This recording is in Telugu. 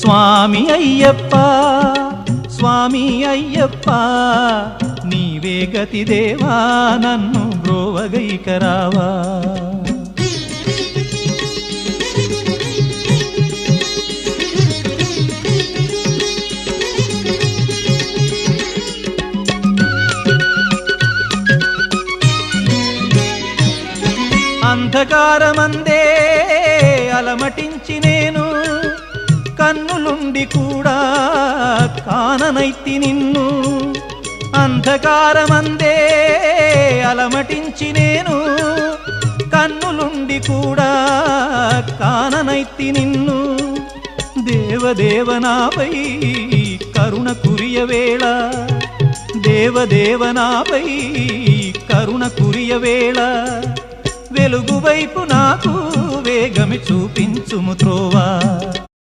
స్వామి అయ్యప్ప స్వామి అయ్యప్ప నీవే గతి దేవా నన్ను బ్రోవగైకరావా అంధకారమందే అలమటించి నేను కన్నులుండి కూడా కాననైతి నిన్ను అంధకారమందే అలమటించి నేను కన్నులుండి కూడా కాననైతి నిన్ను దేవదేవనాపై కరుణ కురియవేళ దేవదేవనాపై కరుణ కురియవేళ వెలుగు వైపు నాకు వేగమి చూపించుము త్రోవా